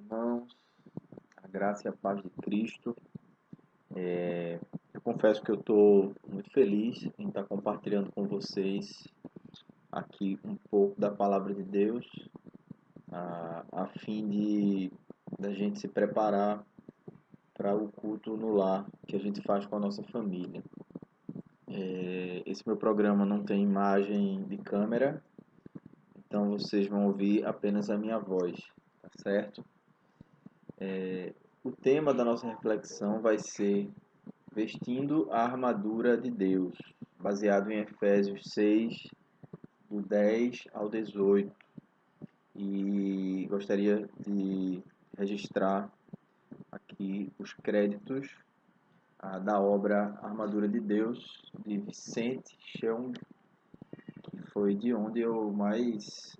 Irmãos, a graça e a paz de Cristo. Eu confesso que eu estou muito feliz em estar compartilhando com vocês aqui um pouco da palavra de Deus, a fim de da gente se preparar para o culto no lar que a gente faz com a nossa família. Esse meu programa não tem imagem de câmera, então vocês vão ouvir apenas a minha voz, tá certo? O tema da nossa reflexão vai ser Vestindo a armadura de Deus, baseado em Efésios 6, do 10 ao 18. E gostaria de registrar aqui os créditos da obra Armadura de Deus, de Vicente Cheung, que foi de onde eu mais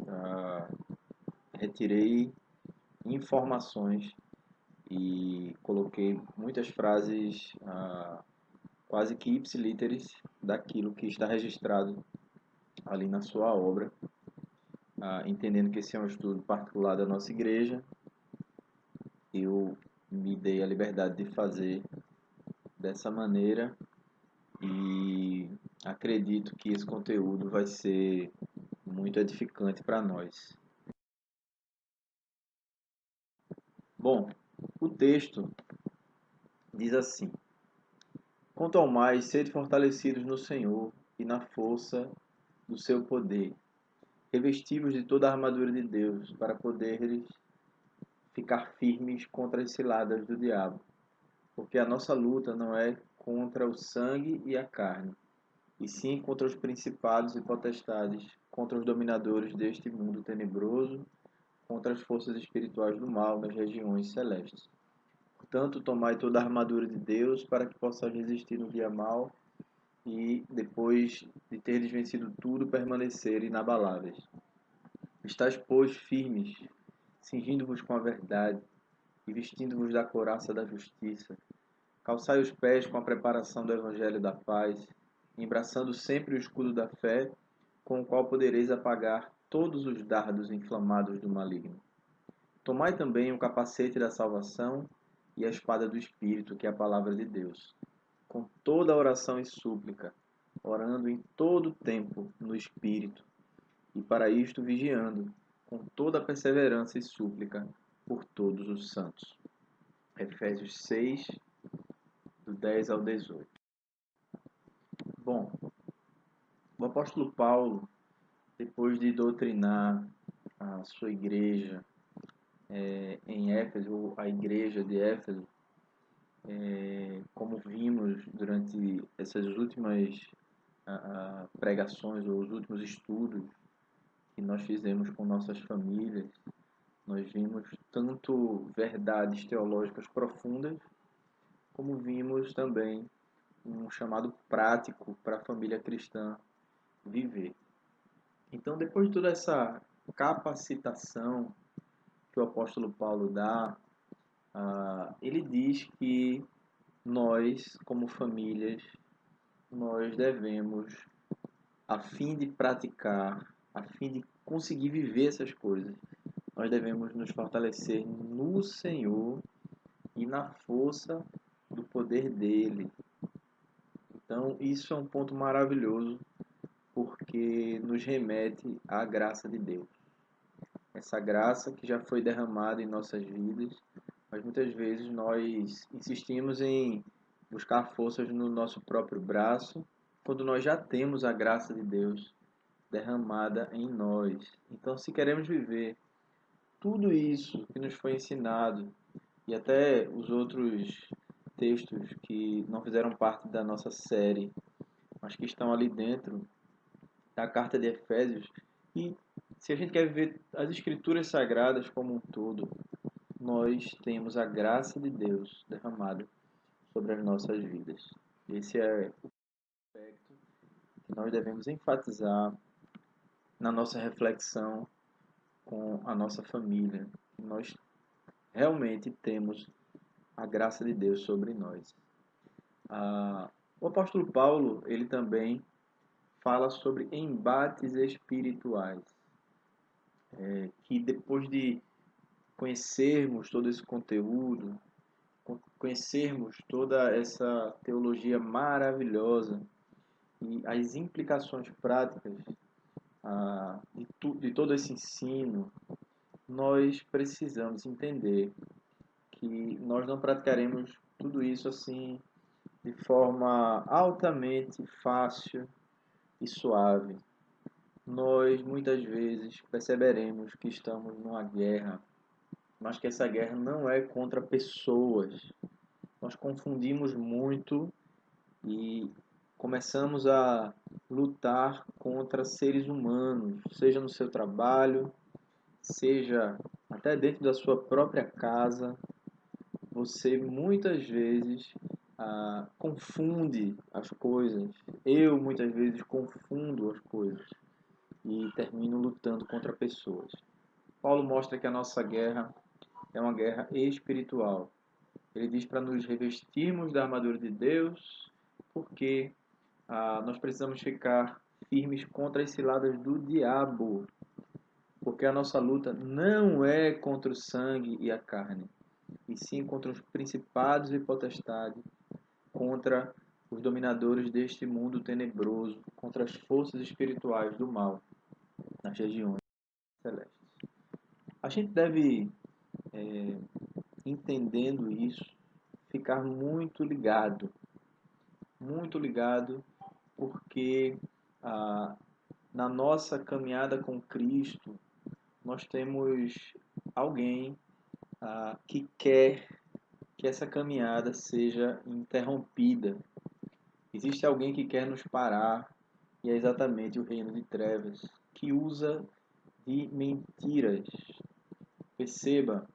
retirei informações e coloquei muitas frases quase que ipsilíteres daquilo que está registrado ali na sua obra, entendendo que esse é um estudo particular da nossa igreja. Eu me dei a liberdade de fazer dessa maneira e acredito que esse conteúdo vai ser muito edificante para nós. Bom, o texto diz assim: Quanto ao mais, sede fortalecidos no Senhor e na força do seu poder, revestivos de toda a armadura de Deus, para poderes ficar firmes contra as ciladas do diabo. Porque a nossa luta não é contra o sangue e a carne, e sim contra os principados e potestades, contra os dominadores deste mundo tenebroso, contra as forças espirituais do mal nas regiões celestes. Portanto, tomai toda a armadura de Deus para que possais resistir no dia mau e, depois de terdes vencido tudo, permanecer inabaláveis. Estais, pois, firmes, cingindo-vos com a verdade e vestindo-vos da couraça da justiça. Calçai os pés com a preparação do evangelho da paz, embraçando sempre o escudo da fé, com o qual podereis apagar todos os dardos inflamados do maligno. Tomai também o capacete da salvação e a espada do Espírito, que é a palavra de Deus, com toda oração e súplica, orando em todo tempo no Espírito, e para isto vigiando, com toda perseverança e súplica, por todos os santos. Efésios 6, do 10 ao 18. Bom, o apóstolo Paulo, depois de doutrinar a sua igreja em Éfeso, ou a igreja de Éfeso, como vimos durante essas últimas pregações ou os últimos estudos que nós fizemos com nossas famílias, nós vimos tanto verdades teológicas profundas, como vimos também um chamado prático para a família cristã viver. Então, depois de toda essa capacitação que o apóstolo Paulo dá, ele diz que nós, como famílias, nós devemos, a fim de praticar, a fim de conseguir viver essas coisas, nós devemos nos fortalecer no Senhor e na força do poder dele. Então, isso é um ponto maravilhoso, porque nos remete à graça de Deus. Essa graça que já foi derramada em nossas vidas, mas muitas vezes nós insistimos em buscar forças no nosso próprio braço, quando nós já temos a graça de Deus derramada em nós. Então, se queremos viver tudo isso que nos foi ensinado, e até os outros textos que não fizeram parte da nossa série, mas que estão ali dentro da carta de Efésios, e se a gente quer viver as escrituras sagradas como um todo, nós temos a graça de Deus derramada sobre as nossas vidas. Esse é o aspecto que nós devemos enfatizar na nossa reflexão com a nossa família. Nós realmente temos a graça de Deus sobre nós. O apóstolo Paulo, ele também fala sobre embates espirituais, que depois de conhecermos todo esse conteúdo, conhecermos toda essa teologia maravilhosa e as implicações práticas de todo esse ensino, nós precisamos entender que nós não praticaremos tudo isso assim de forma altamente fácil e suave. Nós muitas vezes perceberemos que estamos numa guerra, mas que essa guerra não é contra pessoas. Nós confundimos muito e começamos a lutar contra seres humanos, seja no seu trabalho, seja até dentro da sua própria casa. Você muitas vezes confunde as coisas. Eu muitas vezes confundo as coisas e termino lutando contra pessoas. Paulo mostra que a nossa guerra é uma guerra espiritual. Ele diz para nos revestirmos da armadura de Deus, porque nós precisamos ficar firmes contra as ciladas do diabo. Porque a nossa luta não é contra o sangue e a carne, e sim contra os principados e potestades, contra os dominadores deste mundo tenebroso, contra as forças espirituais do mal nas regiões celestes. A gente deve, entendendo isso, ficar muito ligado, porque na nossa caminhada com Cristo, nós temos alguém que quer que essa caminhada seja interrompida. Existe alguém que quer nos parar, e é exatamente o reino de trevas, que usa de mentiras. Perceba,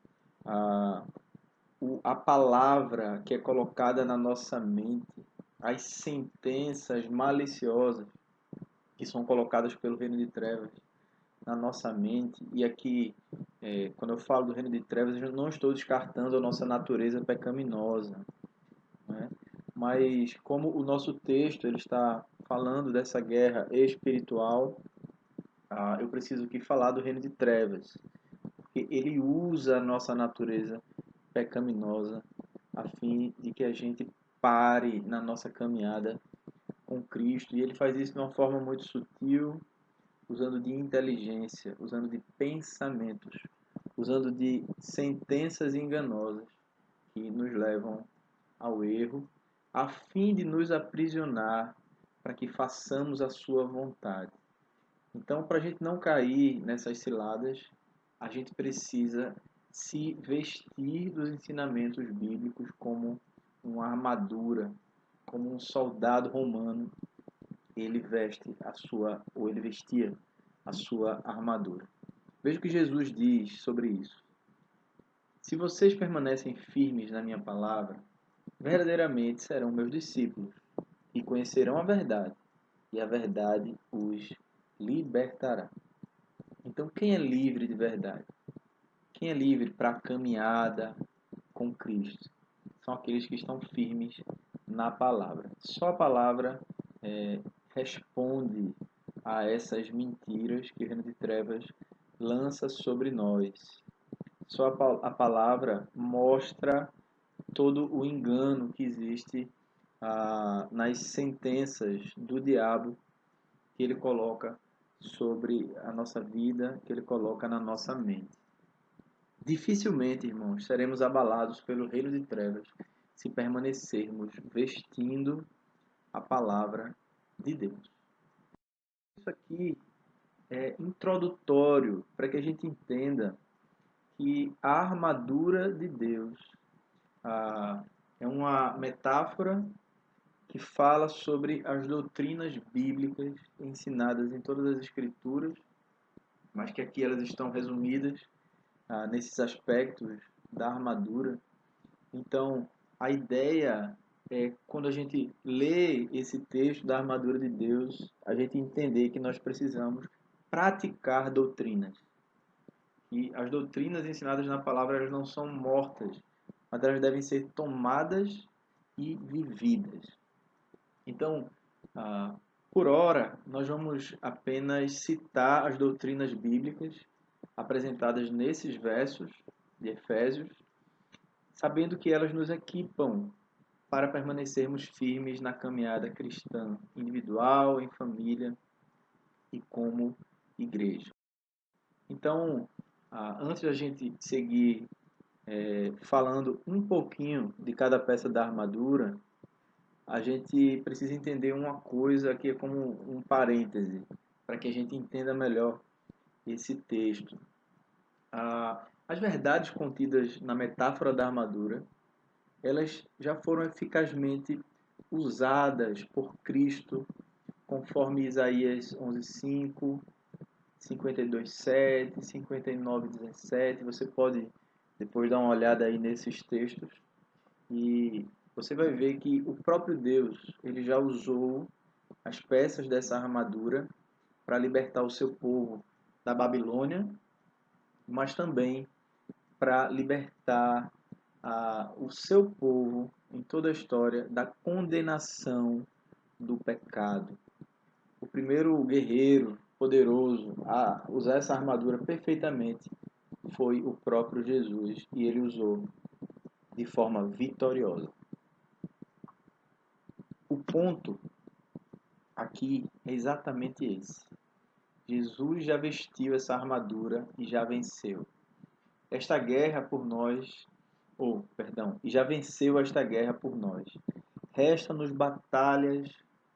a palavra que é colocada na nossa mente, as sentenças maliciosas que são colocadas pelo reino de trevas na nossa mente. E aqui, quando eu falo do reino de trevas, eu não estou descartando a nossa natureza pecaminosa, né? Mas como o nosso texto ele está falando dessa guerra espiritual, eu preciso aqui falar do reino de trevas, porque ele usa a nossa natureza pecaminosa a fim de que a gente pare na nossa caminhada com Cristo. E ele faz isso de uma forma muito sutil, usando de inteligência, usando de pensamentos, usando de sentenças enganosas que nos levam ao erro, a fim de nos aprisionar para que façamos a sua vontade. Então, para a gente não cair nessas ciladas, a gente precisa se vestir dos ensinamentos bíblicos como uma armadura, como um soldado romano, ele veste ou ele vestia a sua armadura. Veja o que Jesus diz sobre isso. Se vocês permanecem firmes na minha palavra, verdadeiramente serão meus discípulos e conhecerão a verdade, e a verdade os libertará. Então, quem é livre de verdade? Quem é livre para a caminhada com Cristo? São aqueles que estão firmes na palavra. Só a palavra responde a essas mentiras que o reino de trevas lança sobre nós. Só a palavra mostra todo o engano que existe nas sentenças do diabo que ele coloca sobre a nossa vida, que ele coloca na nossa mente. Dificilmente, irmãos, seremos abalados pelo reino de trevas se permanecermos vestindo a palavra de Deus. Isso aqui é introdutório para que a gente entenda que a armadura de Deus é uma metáfora que fala sobre as doutrinas bíblicas ensinadas em todas as escrituras, mas que aqui elas estão resumidas nesses aspectos da armadura. Então, a ideia é, quando a gente lê esse texto da armadura de Deus, a gente entender que nós precisamos praticar doutrinas. E as doutrinas ensinadas na palavra, elas não são mortas, mas elas devem ser tomadas e vividas. Então, por hora, nós vamos apenas citar as doutrinas bíblicas apresentadas nesses versos, de Efésios, sabendo que elas nos equipam para permanecermos firmes na caminhada cristã, individual, em família e como igreja. Então, antes da gente seguir falando um pouquinho de cada peça da armadura, a gente precisa entender uma coisa que é como um parêntese, para que a gente entenda melhor esse texto. As verdades contidas na metáfora da armadura, elas já foram eficazmente usadas por Cristo, conforme Isaías 11:5, 52:7, 59:17. Você pode depois dar uma olhada aí nesses textos e você vai ver que o próprio Deus, ele já usou as peças dessa armadura para libertar o seu povo da Babilônia, mas também para libertar o seu povo em toda a história da condenação do pecado. O primeiro guerreiro poderoso a usar essa armadura perfeitamente foi o próprio Jesus, e ele usou de forma vitoriosa. O ponto aqui é exatamente esse. Jesus já vestiu essa armadura e já venceu. Esta guerra por nós, e já venceu esta guerra por nós. Resta-nos batalhas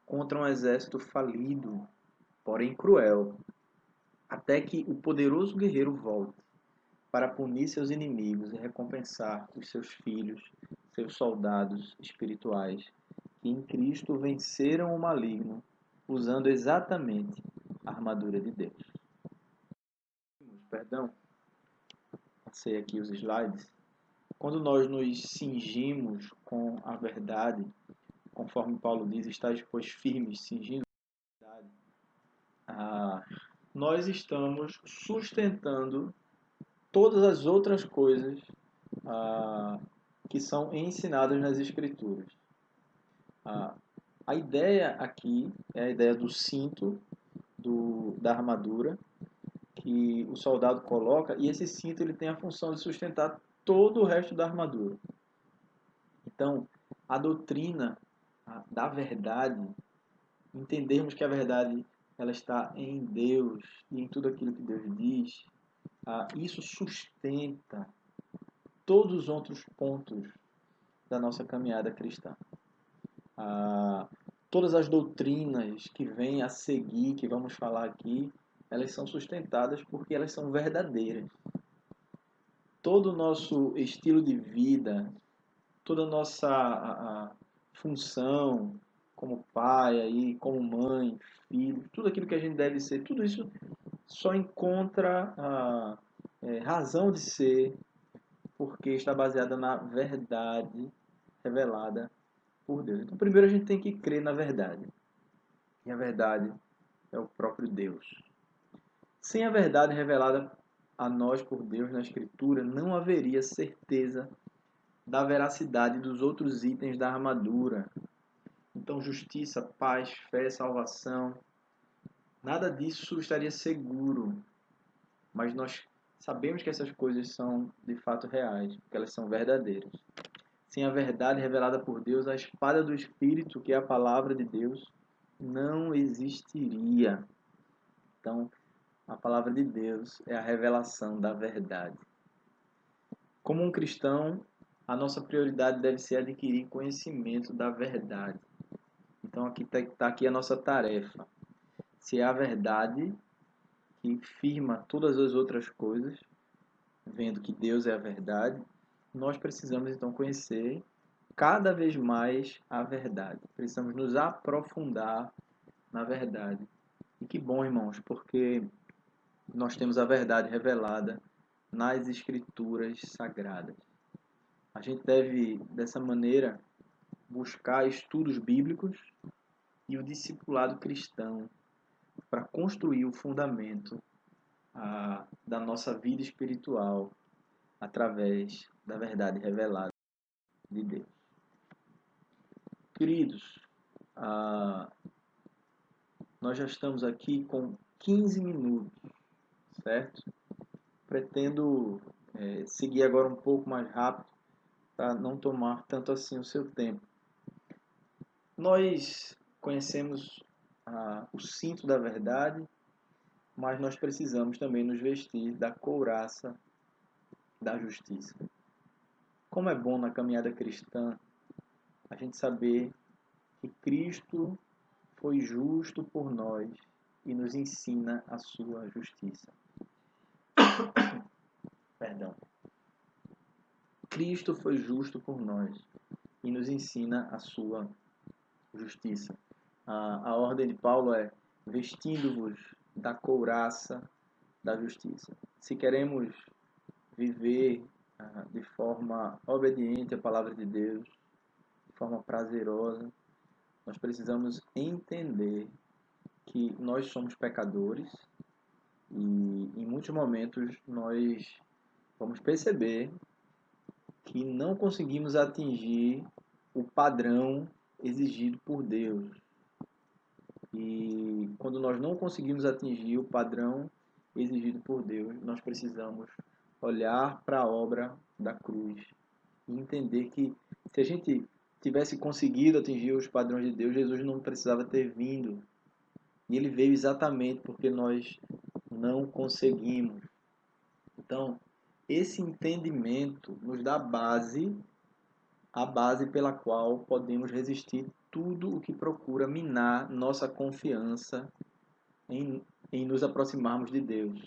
contra um exército falido, porém cruel, até que o poderoso guerreiro volte para punir seus inimigos e recompensar os seus filhos, seus soldados espirituais, que em Cristo venceram o maligno, usando exatamente a armadura de Deus. Perdão, passei aqui os slides. Quando nós nos cingimos com a verdade, conforme Paulo diz, estáis pois firmes, cingindo a verdade, nós estamos sustentando todas as outras coisas que são ensinadas nas Escrituras. A ideia aqui é a ideia do cinto, da armadura, que o soldado coloca, e esse cinto ele tem a função de sustentar todo o resto da armadura. Então, a doutrina da verdade, entendermos que a verdade ela está em Deus e em tudo aquilo que Deus diz, isso sustenta todos os outros pontos da nossa caminhada cristã. Todas as doutrinas que vêm a seguir, que vamos falar aqui, elas são sustentadas porque elas são verdadeiras. Todo o nosso estilo de vida, toda a nossa função como pai, aí, como mãe, filho, tudo aquilo que a gente deve ser, tudo isso só encontra razão de ser porque está baseada na verdade revelada por Deus. Então, primeiro a gente tem que crer na verdade. E a verdade é o próprio Deus. Sem a verdade revelada a nós por Deus na Escritura, não haveria certeza da veracidade dos outros itens da armadura. Então, justiça, paz, fé, salvação, nada disso estaria seguro. Mas nós sabemos que essas coisas são de fato reais, porque elas são verdadeiras. Sem a verdade revelada por Deus, a espada do Espírito, que é a palavra de Deus, não existiria. Então, a palavra de Deus é a revelação da verdade. Como um cristão, a nossa prioridade deve ser adquirir conhecimento da verdade. Então, aqui está aqui a nossa tarefa. Se é a verdade que firma todas as outras coisas, vendo que Deus é a verdade, nós precisamos então conhecer cada vez mais a verdade. Precisamos nos aprofundar na verdade. E que bom, irmãos, porque nós temos a verdade revelada nas Escrituras Sagradas. A gente deve, dessa maneira, buscar estudos bíblicos e o discipulado cristão para construir o fundamento da nossa vida espiritual através da verdade revelada de Deus. Queridos, nós já estamos aqui com 15 minutos, certo? Pretendo seguir agora um pouco mais rápido para não tomar tanto assim o seu tempo. Nós conhecemos o cinto da verdade, mas nós precisamos também nos vestir da couraça da justiça. Como é bom na caminhada cristã a gente saber que Cristo foi justo por nós e nos ensina a sua justiça. Perdão. Cristo foi justo por nós e nos ensina a sua justiça. A ordem de Paulo é: vestindo-vos da couraça da justiça. Se queremos viver de forma obediente à palavra de Deus, de forma prazerosa, nós precisamos entender que nós somos pecadores e em muitos momentos nós vamos perceber que não conseguimos atingir o padrão exigido por Deus. E quando nós não conseguimos atingir o padrão exigido por Deus, nós precisamos olhar para a obra da cruz e entender que se a gente tivesse conseguido atingir os padrões de Deus, Jesus não precisava ter vindo. E ele veio exatamente porque nós não conseguimos. Então, esse entendimento nos dá a base pela qual podemos resistir tudo o que procura minar nossa confiança em nos aproximarmos de Deus,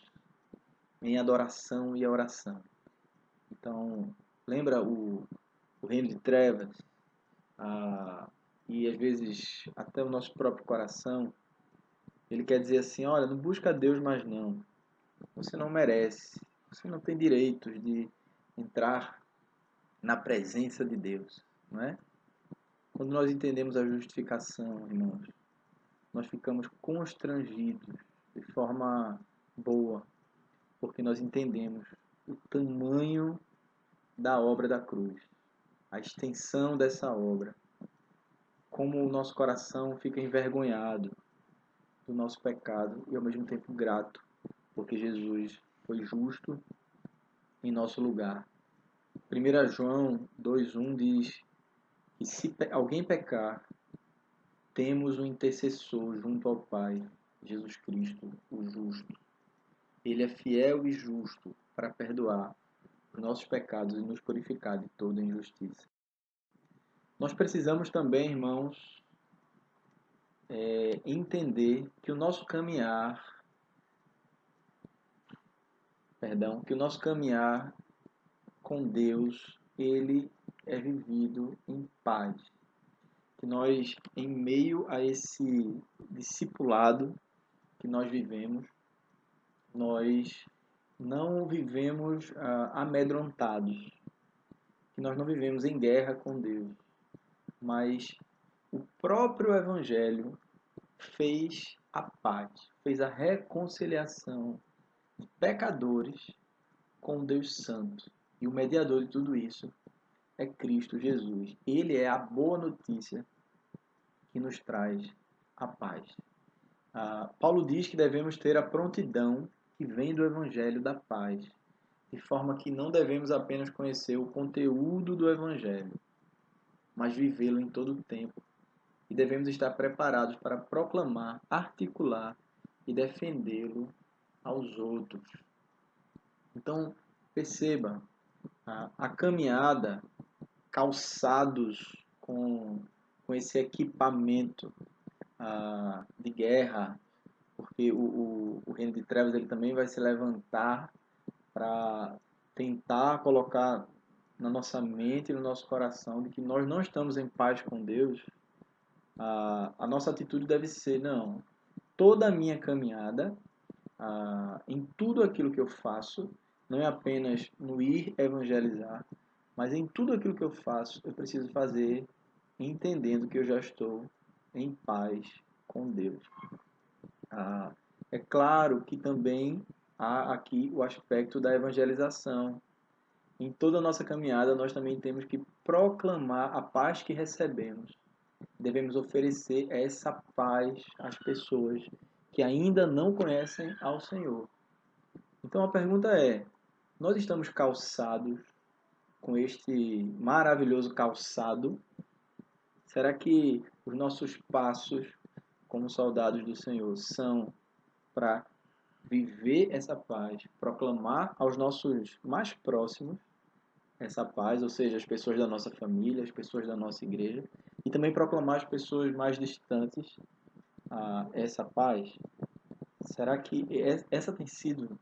em adoração e oração. Então, lembra o reino de trevas? E às vezes até o nosso próprio coração, ele quer dizer assim: olha, não busca Deus mais não. Você não merece. Você não tem direitos de entrar na presença de Deus, não é? Quando nós entendemos a justificação, irmãos, nós ficamos constrangidos de forma boa, porque nós entendemos o tamanho da obra da cruz, a extensão dessa obra, como o nosso coração fica envergonhado do nosso pecado e ao mesmo tempo grato, porque Jesus foi justo em nosso lugar. 1 João 2,1 diz que se alguém pecar, temos um intercessor junto ao Pai, Jesus Cristo, o justo. Ele é fiel e justo para perdoar os nossos pecados e nos purificar de toda injustiça. Nós precisamos também, irmãos, entender que o nosso caminhar, com Deus, ele é vivido em paz. Que nós, em meio a esse discipulado que nós vivemos, nós não vivemos amedrontados, que nós não vivemos em guerra com Deus, mas o próprio Evangelho fez a paz, fez a reconciliação de pecadores com Deus Santo. E o mediador de tudo isso é Cristo Jesus. Ele é a boa notícia que nos traz a paz. Paulo diz que devemos ter a prontidão que vem do Evangelho da paz, de forma que não devemos apenas conhecer o conteúdo do Evangelho, mas vivê-lo em todo o tempo. E devemos estar preparados para proclamar, articular e defendê-lo aos outros. Então, perceba, a caminhada, calçados com esse equipamento de guerra, porque o reino de trevas ele também vai se levantar para tentar colocar na nossa mente e no nosso coração de que nós não estamos em paz com Deus. A nossa atitude deve ser: não, toda a minha caminhada, em tudo aquilo que eu faço, não é apenas no ir evangelizar, mas em tudo aquilo que eu faço, eu preciso fazer entendendo que eu já estou em paz com Deus. É claro que também há aqui o aspecto da evangelização. Em toda a nossa caminhada, nós também temos que proclamar a paz que recebemos. Devemos oferecer essa paz às pessoas que ainda não conhecem ao Senhor. Então a pergunta é: Nós estamos calçados com este maravilhoso calçado? Será que os nossos passos como soldados do Senhor são para viver essa paz, proclamar aos nossos mais próximos essa paz, ou seja, as pessoas da nossa família, as pessoas da nossa igreja, e também proclamar às pessoas mais distantes essa paz? Será que essa tem sido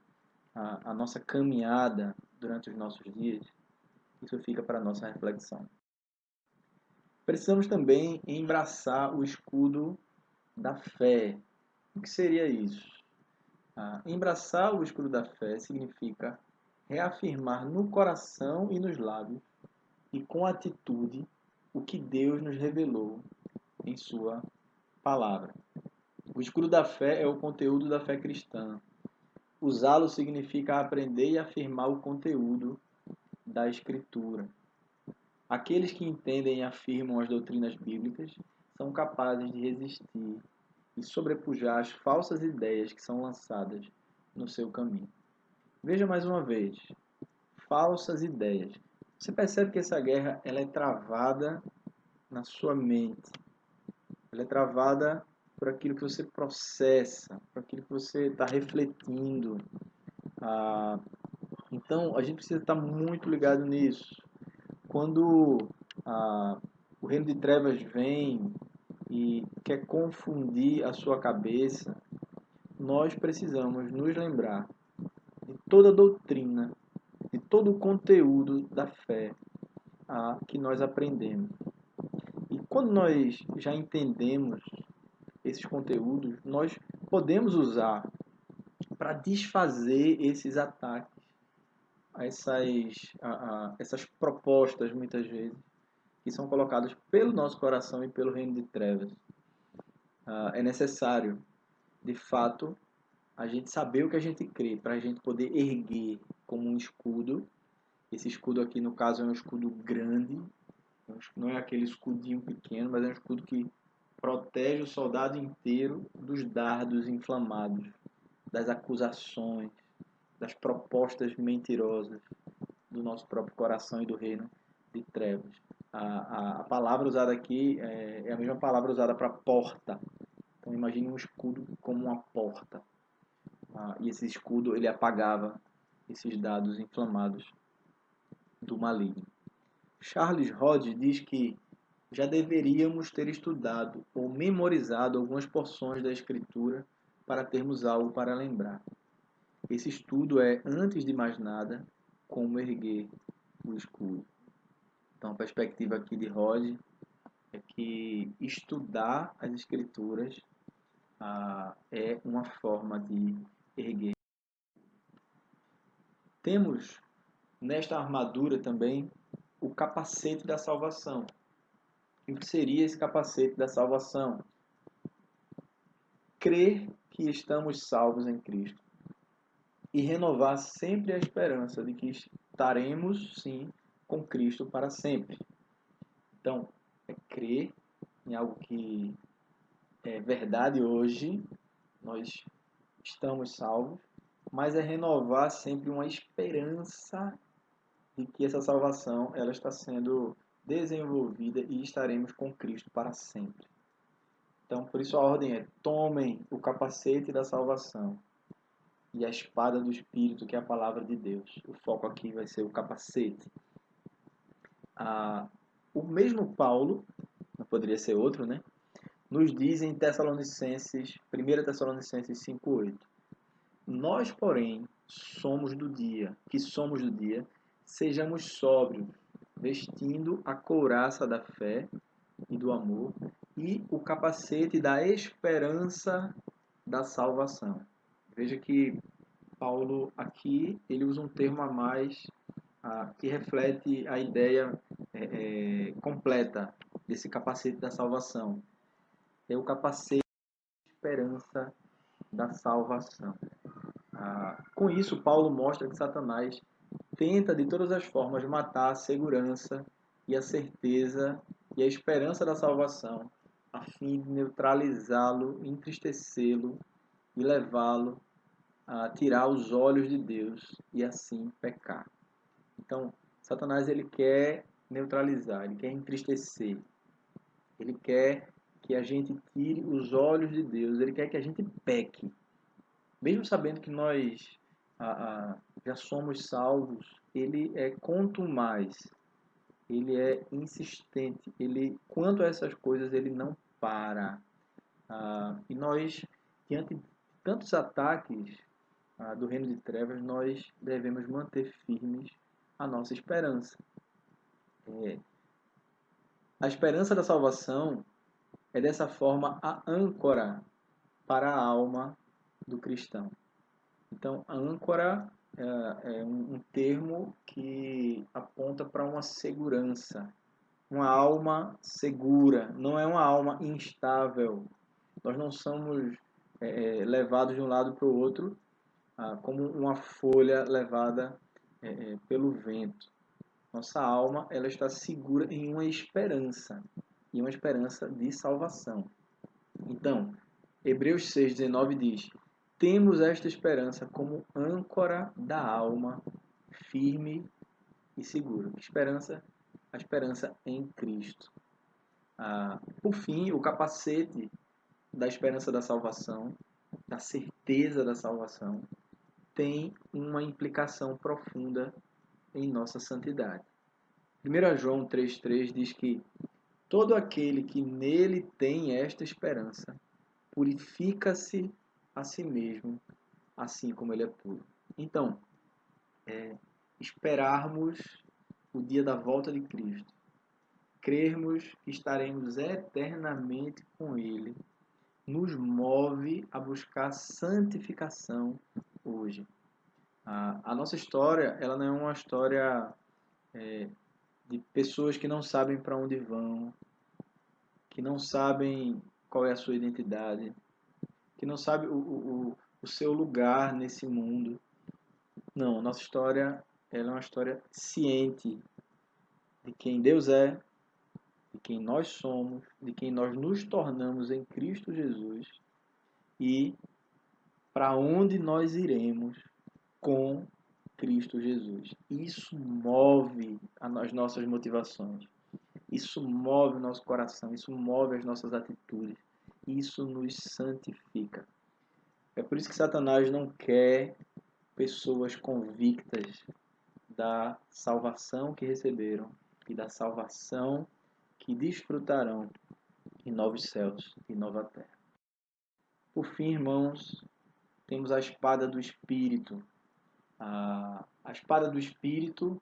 a nossa caminhada durante os nossos dias? Isso fica para a nossa reflexão. Precisamos também embraçar o escudo da fé. O que seria isso? Embraçar o escudo da fé significa reafirmar no coração e nos lábios e com atitude o que Deus nos revelou em Sua palavra. O escudo da fé é o conteúdo da fé cristã. Usá-lo significa aprender e afirmar o conteúdo da Escritura. Aqueles que entendem e afirmam as doutrinas bíblicas são capazes de resistir e sobrepujar as falsas ideias que são lançadas no seu caminho. Veja mais uma vez, falsas ideias. Você percebe que essa guerra ela é travada na sua mente. Ela é travada por aquilo que você processa, por aquilo que você está refletindo. Então, a gente precisa estar muito ligado nisso. Quando o reino de trevas vem e quer confundir a sua cabeça, nós precisamos nos lembrar de toda a doutrina, de todo o conteúdo da fé que nós aprendemos. E quando nós já entendemos esses conteúdos, nós podemos usar para desfazer esses ataques, essas propostas, muitas vezes, que são colocadas pelo nosso coração e pelo reino de trevas. É necessário, de fato, a gente saber o que a gente crê, para a gente poder erguer como um escudo. Esse escudo aqui, no caso, é um escudo grande, não é aquele escudinho pequeno, mas é um escudo que protege o soldado inteiro dos dardos inflamados, das acusações, das propostas mentirosas do nosso próprio coração e do reino de trevas. A palavra usada aqui é a mesma palavra usada para porta. Então imagine um escudo como uma porta. E esse escudo ele apagava esses dados inflamados do maligno. Charles Hodge diz que já deveríamos ter estudado ou memorizado algumas porções da Escritura para termos algo para lembrar. Esse estudo é, antes de mais nada, como erguer o escudo. Então, a perspectiva aqui de Hodge é que estudar as Escrituras é uma forma de erguer. Temos nesta armadura também o capacete da salvação. E o que seria esse capacete da salvação? Crer que estamos salvos em Cristo e renovar sempre a esperança de que estaremos, sim, com Cristo para sempre. Então, é crer em algo que é verdade hoje, nós estamos salvos, mas é renovar sempre uma esperança de que essa salvação ela está sendo desenvolvida e estaremos com Cristo para sempre. Então, por isso a ordem é: tomem o capacete da salvação e a espada do Espírito, que é a palavra de Deus. O foco aqui vai ser o capacete. O mesmo Paulo, não poderia ser outro, né? Nos diz em Tessalonicenses, 1 Tessalonicenses 5,8: Nós, porém, somos do dia, sejamos sóbrios, vestindo a couraça da fé e do amor e o capacete da esperança da salvação. Veja que Paulo aqui ele usa um termo a mais que reflete a ideia completa desse capacete da salvação. É o capacete da esperança da salvação. Com isso, Paulo mostra que Satanás tenta de todas as formas matar a segurança e a certeza e a esperança da salvação, a fim de neutralizá-lo, entristecê-lo e levá-lo tirar os olhos de Deus e assim pecar. Então, Satanás ele quer neutralizar, ele quer entristecer, ele quer que a gente tire os olhos de Deus, ele quer que a gente peque. Mesmo sabendo que nós já somos salvos, ele é contumaz, ele é insistente, ele, quanto a essas coisas, ele não para. E nós, diante de tantos ataques do reino de trevas, nós devemos manter firmes a nossa esperança. A esperança da salvação é, dessa forma, a âncora para a alma do cristão. Então, a âncora é um termo que aponta para uma segurança, uma alma segura, não é uma alma instável. Nós não somos levados de um lado para o outro como uma folha levada pelo vento. Nossa alma ela está segura em uma esperança, e uma esperança de salvação. Então, Hebreus 6,19 diz: temos esta esperança como âncora da alma, firme e segura. Esperança, a esperança em Cristo. Por fim, o capacete da esperança da salvação, da certeza da salvação, tem uma implicação profunda em nossa santidade. 1 João 3,3 diz que todo aquele que nele tem esta esperança purifica-se a si mesmo, assim como ele é puro. Então, esperarmos o dia da volta de Cristo, crermos que estaremos eternamente com Ele, nos move a buscar santificação hoje. A nossa história, ela não é uma história de pessoas que não sabem para onde vão, que não sabem qual é a sua identidade, que não sabem o seu lugar nesse mundo. Não, nossa história ela é uma história ciente de quem Deus é, de quem nós somos, de quem nós nos tornamos em Cristo Jesus e para onde nós iremos com Cristo Jesus. Isso move as nossas motivações, isso move o nosso coração, isso move as nossas atitudes, isso nos santifica. É por isso que Satanás não quer pessoas convictas da salvação que receberam e da salvação que desfrutarão em novos céus e nova terra. Por fim, irmãos, temos a espada do Espírito. A espada do Espírito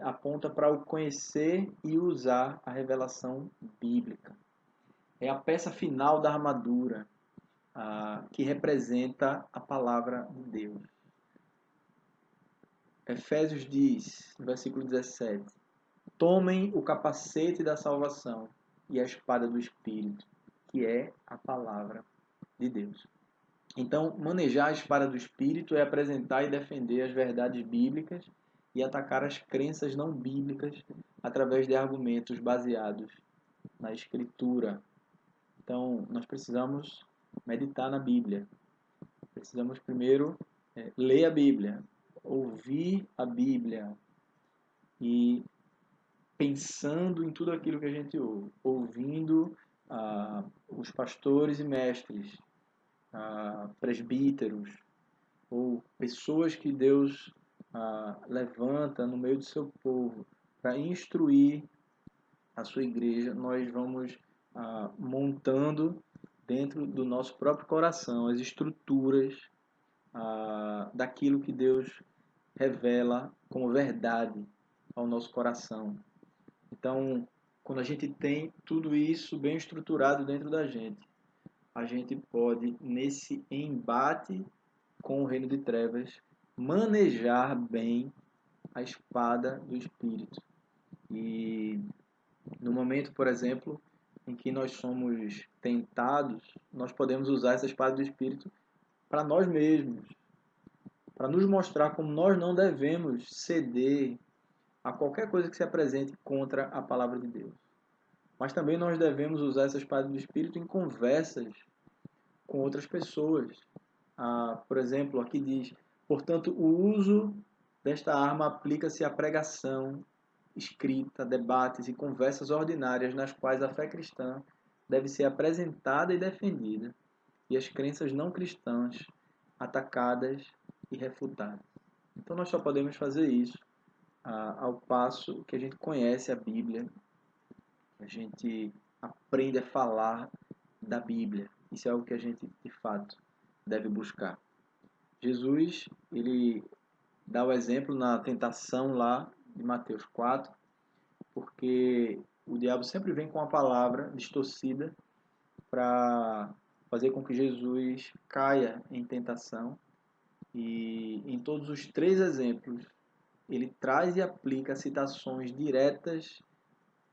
aponta para o conhecer e usar a revelação bíblica. É a peça final da armadura que representa a palavra de Deus. Efésios diz, no versículo 17: tomem o capacete da salvação e a espada do Espírito, que é a palavra de Deus. Então, manejar a espada do Espírito é apresentar e defender as verdades bíblicas e atacar as crenças não bíblicas através de argumentos baseados na Escritura. Então, nós precisamos meditar na Bíblia. Precisamos primeiro ler a Bíblia, ouvir a Bíblia e pensando em tudo aquilo que a gente ouve, ouvindo os pastores e mestres, presbíteros ou pessoas que Deus levanta no meio do seu povo para instruir a sua igreja, nós vamos montando dentro do nosso próprio coração as estruturas daquilo que Deus revela como verdade ao nosso coração. Então, quando a gente tem tudo isso bem estruturado dentro da gente, a gente pode, nesse embate com o reino de trevas, manejar bem a espada do Espírito. E no momento, por exemplo, em que nós somos tentados, nós podemos usar essa espada do Espírito para nós mesmos, para nos mostrar como nós não devemos ceder a qualquer coisa que se apresente contra a palavra de Deus. Mas também nós devemos usar essa espada do Espírito em conversas com outras pessoas, Por exemplo, aqui diz: portanto, o uso desta arma aplica-se à pregação, escrita, debates e conversas ordinárias nas quais a fé cristã deve ser apresentada e defendida, e as crenças não cristãs atacadas e refutadas. Então, nós só podemos fazer isso ao passo que a gente conhece a Bíblia, a gente aprende a falar da Bíblia. Isso é algo que a gente, de fato, deve buscar. Jesus, ele dá o exemplo na tentação lá de Mateus 4, porque o diabo sempre vem com a palavra distorcida para fazer com que Jesus caia em tentação. E em todos os três exemplos, ele traz e aplica citações diretas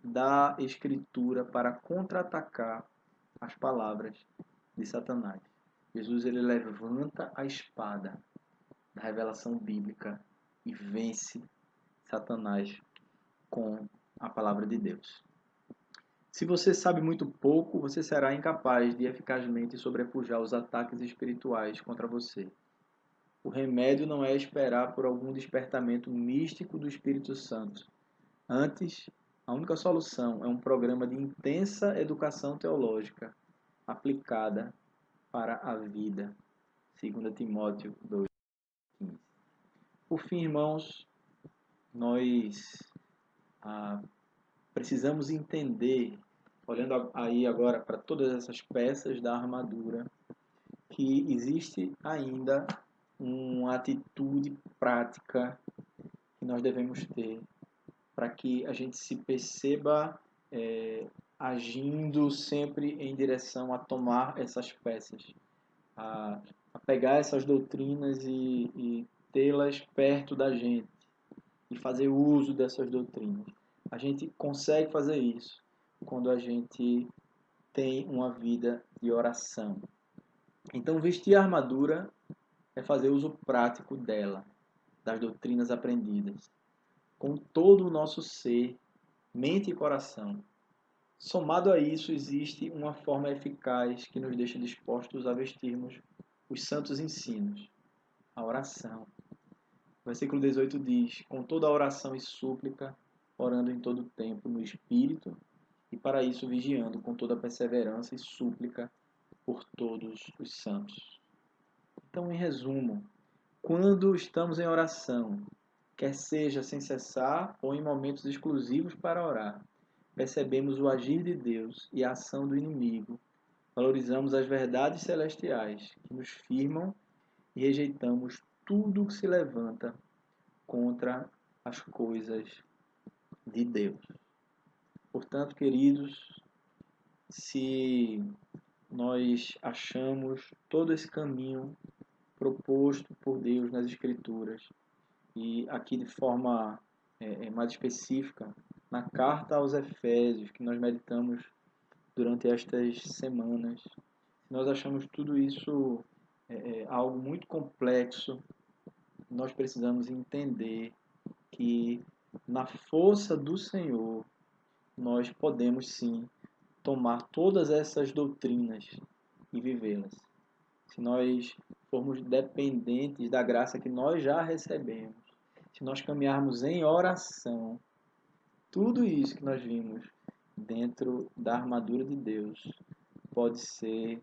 da Escritura para contra-atacar as palavras de Satanás. Jesus, ele levanta a espada da revelação bíblica e vence Satanás com a palavra de Deus. Se você sabe muito pouco, você será incapaz de eficazmente sobrepujar os ataques espirituais contra você. O remédio não é esperar por algum despertamento místico do Espírito Santo. Antes, a única solução é um programa de intensa educação teológica aplicada para a vida. 2 Timóteo 2,15. Por fim, irmãos, nós precisamos entender, olhando aí agora para todas essas peças da armadura, que existe ainda uma atitude prática que nós devemos ter para que a gente se perceba agindo sempre em direção a tomar essas peças, a pegar essas doutrinas e tê-las perto da gente e fazer uso dessas doutrinas. A gente consegue fazer isso quando a gente tem uma vida de oração. Então, vestir a armadura é fazer uso prático dela, das doutrinas aprendidas, com todo o nosso ser, mente e coração. Somado a isso, existe uma forma eficaz que nos deixa dispostos a vestirmos os santos ensinos, a oração. O versículo 18 diz: com toda a oração e súplica, orando em todo o tempo no Espírito, e para isso vigiando com toda a perseverança e súplica por todos os santos. Então, em resumo, quando estamos em oração, quer seja sem cessar ou em momentos exclusivos para orar, percebemos o agir de Deus e a ação do inimigo, valorizamos as verdades celestiais que nos firmam e rejeitamos tudo que se levanta contra as coisas de Deus. Portanto, queridos, se nós achamos todo esse caminho proposto por Deus nas Escrituras, e aqui de forma mais específica, na carta aos Efésios, que nós meditamos durante estas semanas, nós achamos tudo isso algo muito complexo. Nós precisamos entender que na força do Senhor nós podemos sim tomar todas essas doutrinas e vivê-las. Se nós formos dependentes da graça que nós já recebemos, se nós caminharmos em oração, tudo isso que nós vimos dentro da armadura de Deus pode ser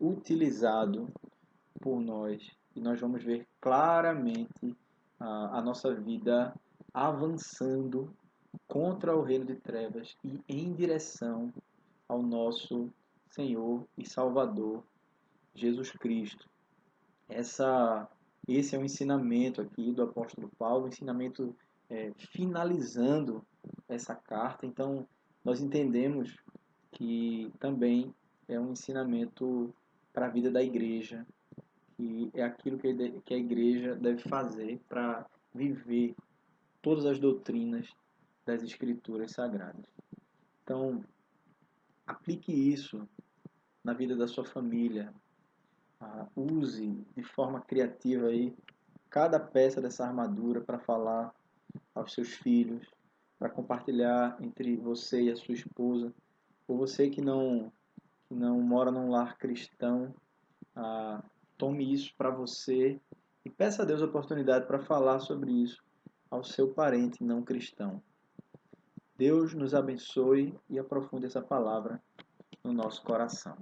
utilizado por nós e nós vamos ver claramente a nossa vida avançando contra o reino de trevas e em direção ao nosso Senhor e Salvador Jesus Cristo. Esse é o ensinamento aqui do apóstolo Paulo, o ensinamento finalizando essa carta. Então, nós entendemos que também é um ensinamento para a vida da igreja, que é aquilo que a igreja deve fazer para viver todas as doutrinas das Escrituras Sagradas. Então, aplique isso na vida da sua família. Use de forma criativa aí cada peça dessa armadura para falar aos seus filhos, para compartilhar entre você e a sua esposa, ou você que não mora num lar cristão, tome isso para você e peça a Deus a oportunidade para falar sobre isso ao seu parente não cristão. Deus nos abençoe e aprofunde essa palavra no nosso coração.